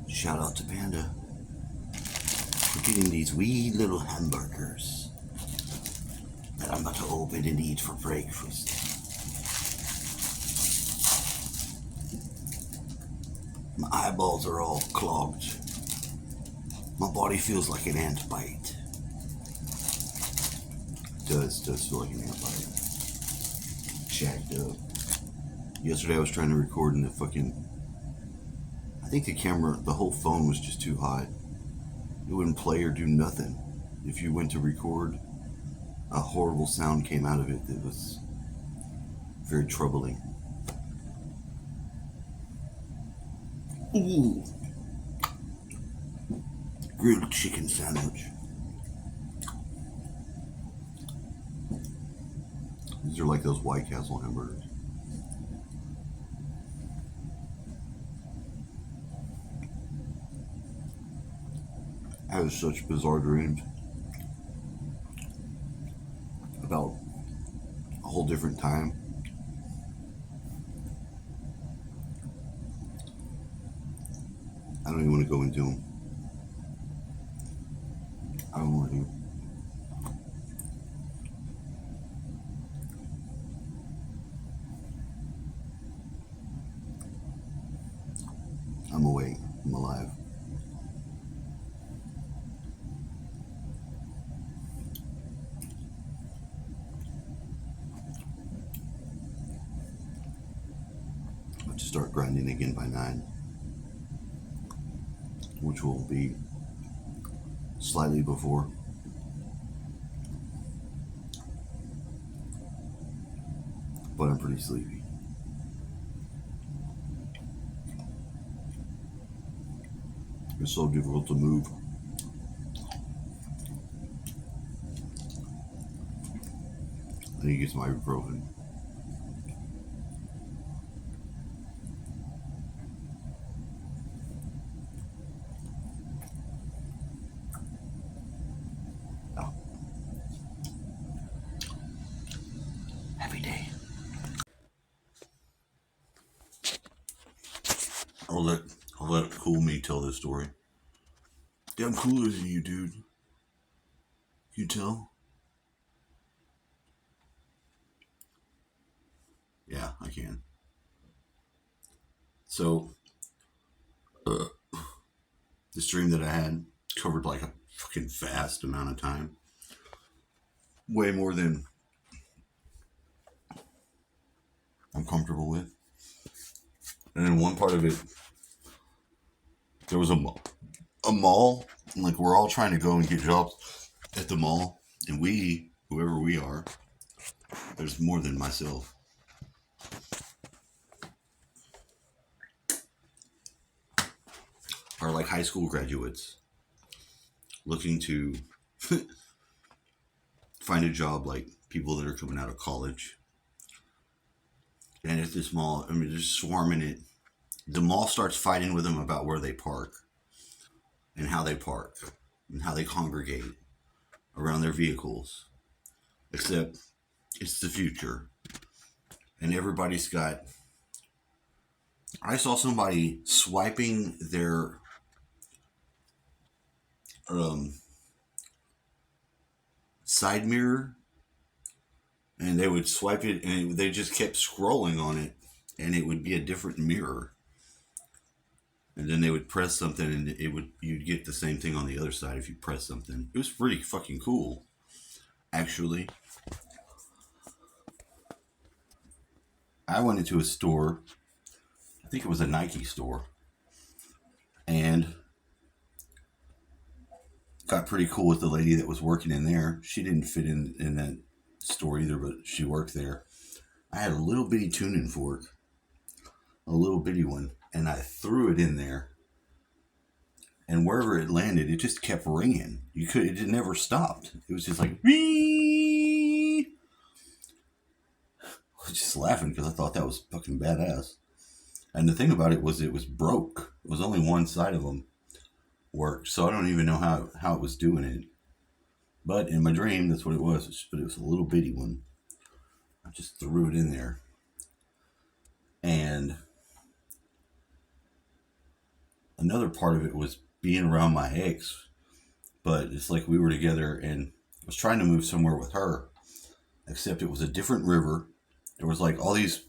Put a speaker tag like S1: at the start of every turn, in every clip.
S1: Shout out to Panda for getting these wee little hamburgers that I'm about to open and eat for breakfast. My eyeballs are all clogged. My body feels like an ant bite. Does feel like an ant bite. Shacked up. Yesterday I was trying to record and I think the whole phone was just too hot. It wouldn't play or do nothing. If you went to record, a horrible sound came out of it that was very troubling. Ooh, grilled chicken sandwich. These are like those White Castle hamburgers. I had such bizarre dreams about a whole different time. I don't even want to go into them. I don't want to. I'm awake. I'm alive. I'll have to start grinding again by 9, which will be slightly before. But I'm pretty sleepy. It's so difficult to move. I need to get some ibuprofen. Oh. Happy day. I'll let Cool Me tell this story. Yeah, I'm cooler than you, dude. You tell? Yeah, I can. So, the stream that I had covered like a fucking vast amount of time. Way more than I'm comfortable with. And in one part of it, there was a mall. And like, we're all trying to go and get jobs at the mall. And whoever we are, there's more than myself, are like high school graduates looking to find a job, like people that are coming out of college. And at this mall, I mean, they're just swarming it. The mall starts fighting with them about where they park and how they park and how they congregate around their vehicles. Except it's the future. And everybody's got. I saw somebody swiping their side mirror, and they would swipe it and they just kept scrolling on it, and it would be a different mirror. And then they would press something and you'd get the same thing on the other side if you press something. It was pretty fucking cool, actually. I went into a store, I think it was a Nike store, and got pretty cool with the lady that was working in there. She didn't fit in that store either, but she worked there. I had a little bitty tuning fork, a little bitty one, and I threw it in there. And wherever it landed, it just kept ringing. It never stopped. It was just like, Wee! I was just laughing because I thought that was fucking badass. And the thing about it was broke. It was only one side of them worked, so I don't even know how it was doing it. But in my dream, that's what it was. But it was a little bitty one. I just threw it in there. And another part of it was being around my ex, but it's like we were together and I was trying to move somewhere with her, except it was a different river. There was like all these,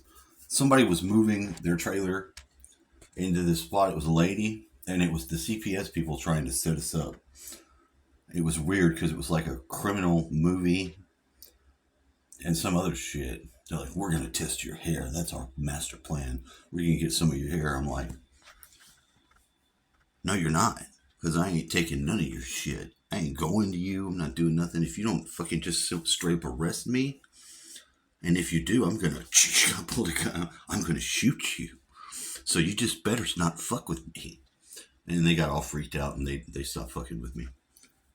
S1: somebody was moving their trailer into this spot. It was a lady, and it was the CPS people trying to set us up. It was weird because it was like a criminal movie and some other shit. They're like, we're going to test your hair. That's our master plan. We're going to get some of your hair. I'm like, no, you're not. Because I ain't taking none of your shit. I ain't going to you. I'm not doing nothing. If you don't fucking just straight up arrest me, and if you do, I'm going to pull a gun. I'm going to shoot you. So you just better not fuck with me. And they got all freaked out and they stopped fucking with me.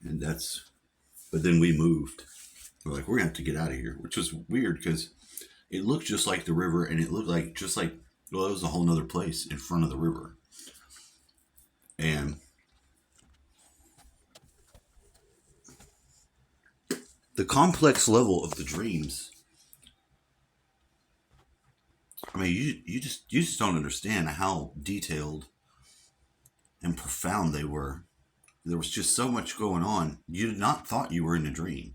S1: And that's, but then we moved. We're like, we're going to have to get out of here, which was weird because it looked just like the river, and it looked like just like, well, it was a whole nother place in front of the river. And the complex level of the dreams, I mean, you just don't understand how detailed and profound they were. There was just so much going on. You did not thought you were in a dream.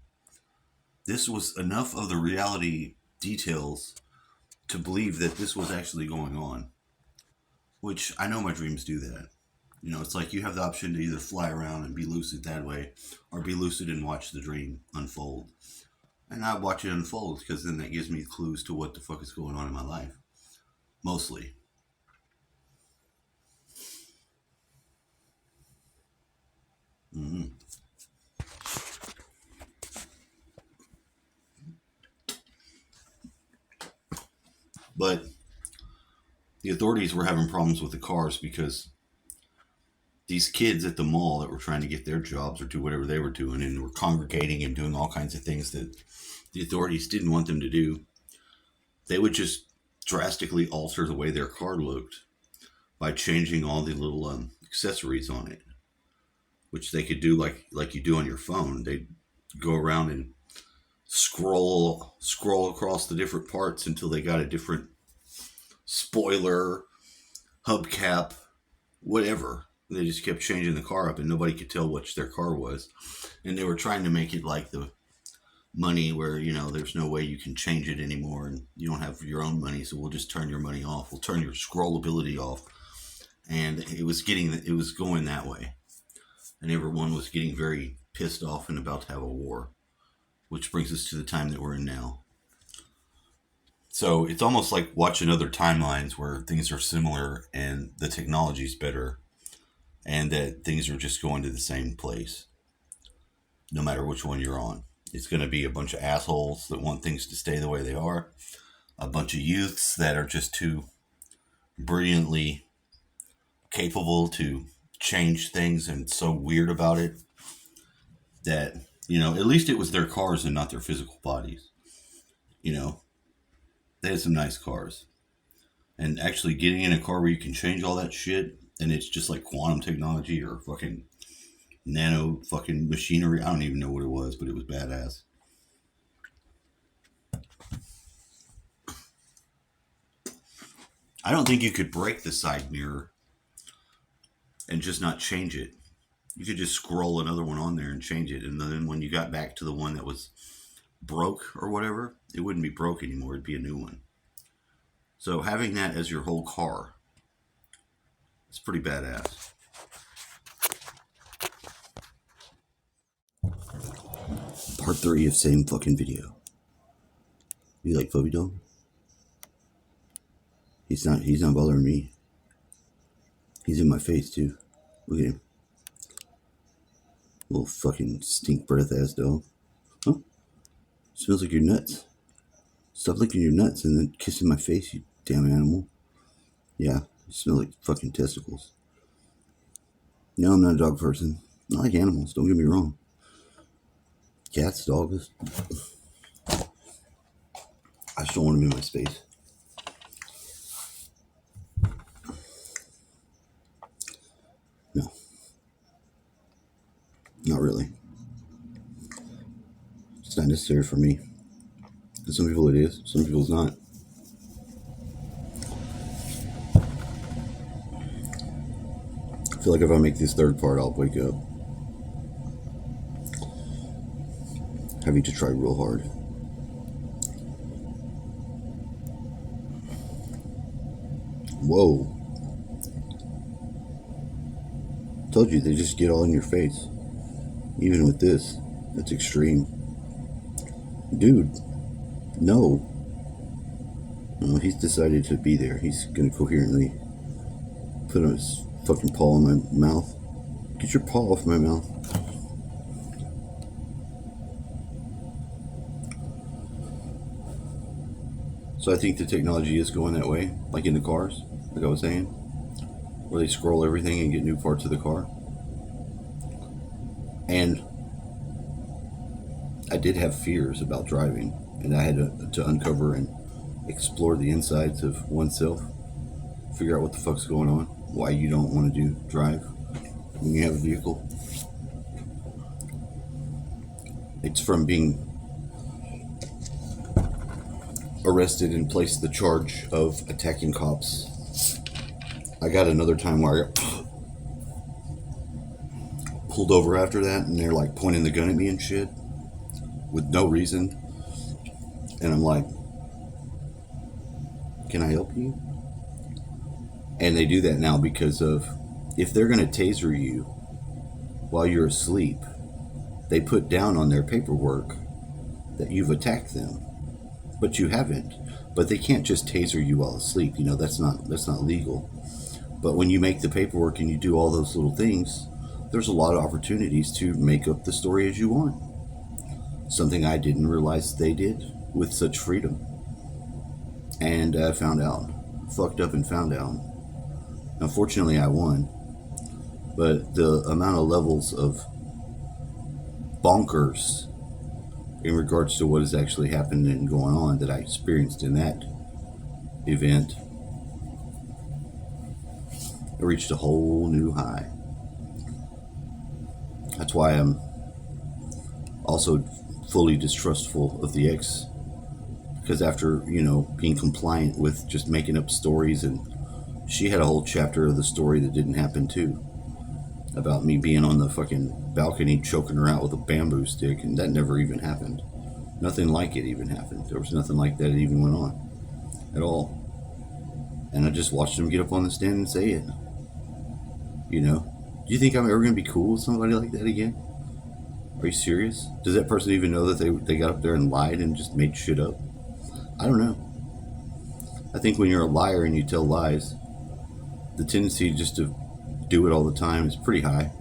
S1: This was enough of the reality details to believe that this was actually going on, which I know my dreams do that. You know, it's like you have the option to either fly around and be lucid that way, or be lucid and watch the dream unfold. And I watch it unfold because then that gives me clues to what the fuck is going on in my life. Mostly. Mm-hmm. But the authorities were having problems with the cars because these kids at the mall that were trying to get their jobs or do whatever they were doing and were congregating and doing all kinds of things that the authorities didn't want them to do, they would just drastically alter the way their car looked by changing all the little accessories on it, which they could do like you do on your phone. They'd go around and scroll across the different parts until they got a different spoiler, hubcap, whatever. They just kept changing the car up and nobody could tell which their car was. And they were trying to make it like the money where, you know, there's no way you can change it anymore and you don't have your own money, so we'll just turn your money off. We'll turn your scrollability off. And it was going that way. And everyone was getting very pissed off and about to have a war, which brings us to the time that we're in now. So it's almost like watching other timelines where things are similar and the technology's better and that things are just going to the same place, no matter which one you're on. It's going to be a bunch of assholes that want things to stay the way they are, a bunch of youths that are just too brilliantly capable to change things and so weird about it that, you know, at least it was their cars and not their physical bodies. You know, they had some nice cars. And actually getting in a car where you can change all that shit and it's just like quantum technology or fucking nano fucking machinery. I don't even know what it was, but it was badass. I don't think you could break the side mirror and just not change it. You could just scroll another one on there and change it. And then when you got back to the one that was broke or whatever, it wouldn't be broke anymore. It'd be a new one. So having that as your whole car, it's pretty badass. Part 3 of same fucking video. You like Fubby Dog? He's not bothering me. He's in my face too. Look at him. Little fucking stink breath ass dog. Huh? Smells like your nuts. Stop licking your nuts and then kissing my face, you damn animal. Yeah, you smell like fucking testicles. No, I'm not a dog person. I like animals, don't get me wrong. Cats, dogs. I just don't want them in my space. No. Not really. It's not necessary for me. And some people it is, some people it's not. feel like if I make this third part, I'll wake up having to try real hard. Whoa. Told you, they just get all in your face. Even with this, that's extreme. Dude, no. No, he's decided to be there. He's gonna coherently put his fucking paw in my mouth. Get your paw off my mouth. So I think the technology is going that way, like in the cars, like I was saying, where they scroll everything and get new parts of the car. And I did have fears about driving, and I had to uncover and explore the insides of oneself, figure out what the fuck's going on, why you don't want to drive when you have a vehicle. It's from being arrested and placed the charge of attacking cops. I got another time where I got pulled over after that, and they're like pointing the gun at me and shit with no reason, and I'm like, can I help you? And they do that now because of, if they're going to taser you while you're asleep, they put down on their paperwork that you've attacked them, but you haven't. But they can't just taser you while asleep. You know, that's not legal. But when you make the paperwork and you do all those little things, there's a lot of opportunities to make up the story as you want. Something I didn't realize they did with such freedom. And I found out. Fucked up and found out. Unfortunately, I won. But the amount of levels of bonkers in regards to what has actually happened and going on that I experienced in that event, it reached a whole new high. That's why I'm also fully distrustful of the ex, because after, you know, being compliant with just making up stories, and she had a whole chapter of the story that didn't happen too, about me being on the fucking balcony choking her out with a bamboo stick, and that never even happened. Nothing like it even happened. There was nothing like that even went on at all. And I just watched him get up on the stand and say it. You know, do you think I'm ever going to be cool with somebody like that again? Are you serious? Does that person even know that they got up there and lied and just made shit up? I don't know. I think when you're a liar and you tell lies, the tendency just to do it all the time is pretty high.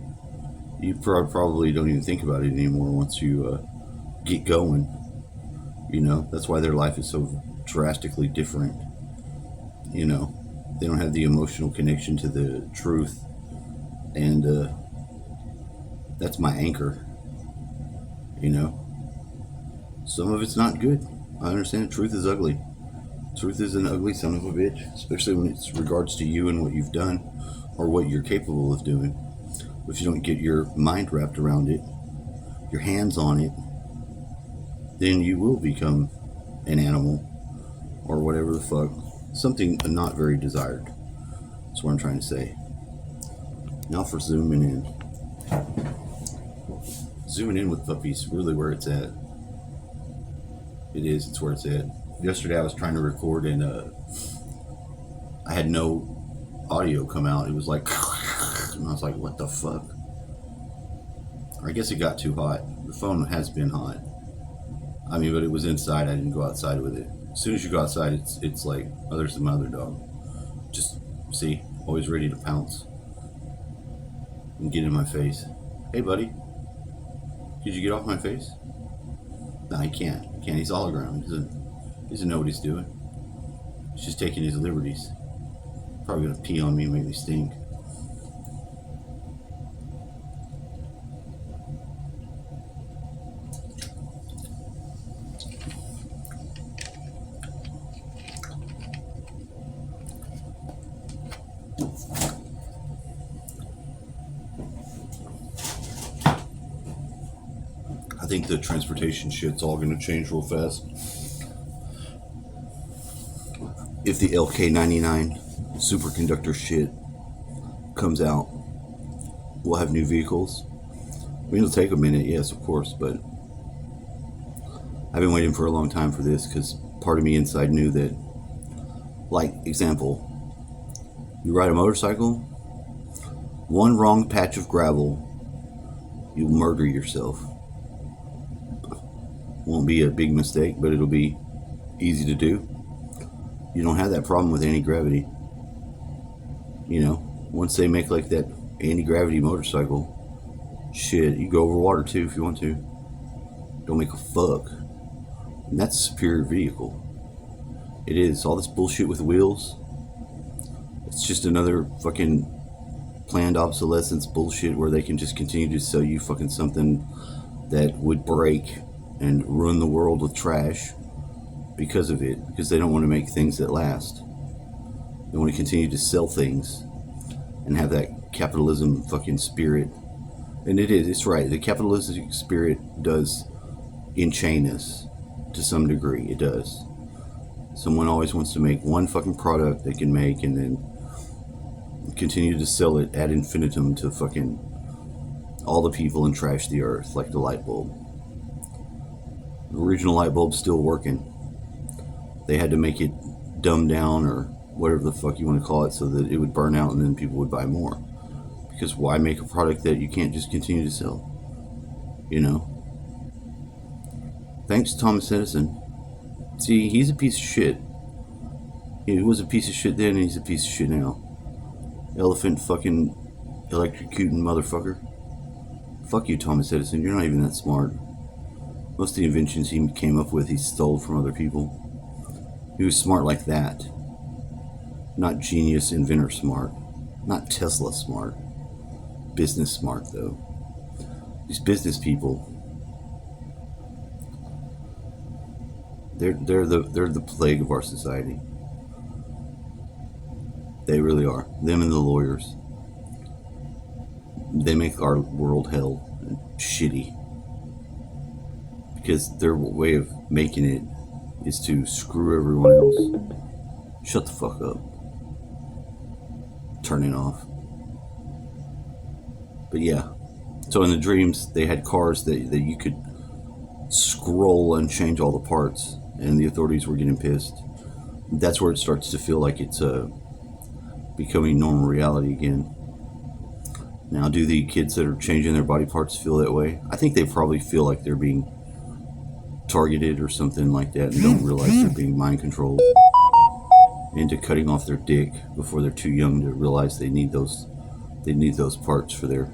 S1: You probably don't even think about it anymore once you get going. You know, that's why their life is so drastically different. You know, they don't have the emotional connection to the truth. And that's my anchor. You know, some of it's not good. I understand truth is ugly. Truth is an ugly son of a bitch, especially when it's regards to you and what you've done or what you're capable of doing. If you don't get your mind wrapped around it, your hands on it, then you will become an animal or whatever the fuck. Something not very desired. That's what I'm trying to say. Now for zooming in. Zooming in with puppies, really where it's at. It is, it's where it's at. Yesterday I was trying to record and I had no audio come out. It was like, and I was like, what the fuck? I guess it got too hot. The phone has been hot. I mean, but it was inside. I didn't go outside with it. As soon as you go outside, it's like, oh, there's my other dog. Just, see, always ready to pounce and get in my face. Hey, buddy. Did you get off my face? No, he can't. He can't. He's hologram. He doesn't know what he's doing. He's just taking his liberties. Probably gonna pee on me and make me stink. I think the transportation shit's all gonna change real fast. If the LK99 superconductor shit comes out we'll have new vehicles. I mean, it'll take a minute, yes, of course, but I've been waiting for a long time for this because part of me inside knew that, like, example, you ride a motorcycle, one wrong patch of gravel, you'll murder yourself. Won't be a big mistake, but it'll be easy to do. You don't have that problem with anti-gravity. You know, once they make like that anti-gravity motorcycle, shit, you go over water too if you want to. Don't make a fuck. And that's a superior vehicle. It is. All this bullshit with wheels, it's just another fucking planned obsolescence bullshit where they can just continue to sell you fucking something that would break and ruin the world with trash because of it, because they don't want to make things that last. They want to continue to sell things and have that capitalism fucking spirit. And it's right, the capitalistic spirit does enchain us to some degree. It does. Someone always wants to make one fucking product they can make and then continue to sell it ad infinitum to fucking all the people and trash the earth, like the light bulb. The original light bulb's still working. They had to make it dumbed down or whatever the fuck you want to call it so that it would burn out and then people would buy more. Because why make a product that you can't just continue to sell? You know? Thanks to Thomas Edison. See, he's a piece of shit. He was a piece of shit then and he's a piece of shit now. Elephant fucking electrocuting motherfucker. Fuck you, Thomas Edison. You're not even that smart. Most of the inventions he came up with, he stole from other people. He was smart like that. Not genius inventor smart. Not Tesla smart. Business smart, though. These business people, they're the plague of our society. They really are. Them and the lawyers. They make our world hell and shitty. Because their way of making it is to screw everyone else. Shut the fuck up. Turn it off. But yeah. So in the dreams, they had cars that you could scroll and change all the parts. And the authorities were getting pissed. That's where it starts to feel like it's becoming normal reality again. Now, do the kids that are changing their body parts feel that way? I think they probably feel like they're being targeted or something like that and don't realize they're being mind controlled into cutting off their dick before they're too young to realize they need those parts for their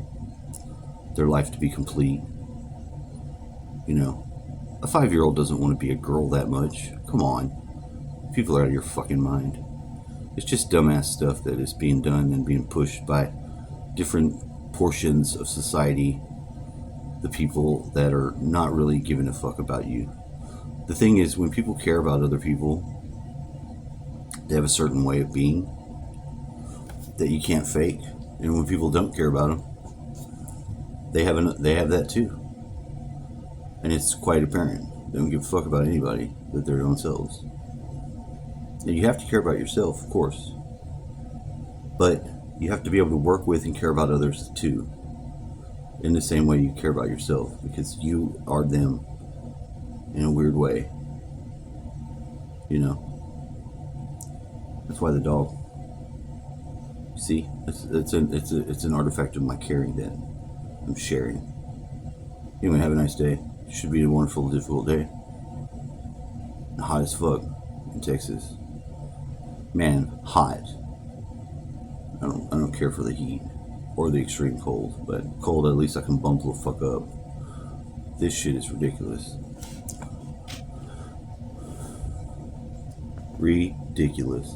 S1: life to be complete. You know, a 5-year-old doesn't want to be a girl that much. Come on. People are out of your fucking mind. It's just dumbass stuff that is being done and being pushed by different portions of society, the people that are not really giving a fuck about you. The thing is, when people care about other people, they have a certain way of being that you can't fake. And when people don't care about them, they have that too. And it's quite apparent. They don't give a fuck about anybody but their own selves. And you have to care about yourself, of course. But you have to be able to work with and care about others too. In the same way you care about yourself. Because you are them in a weird way. You know. That's why the dog. See? It's an artifact of my caring that I'm sharing. Anyway, have a nice day. It should be a wonderful, difficult day. Hot as fuck in Texas. Man, hot. I don't care for the heat or the extreme cold, but cold at least I can bump the fuck up. This shit is ridiculous. Ridiculous.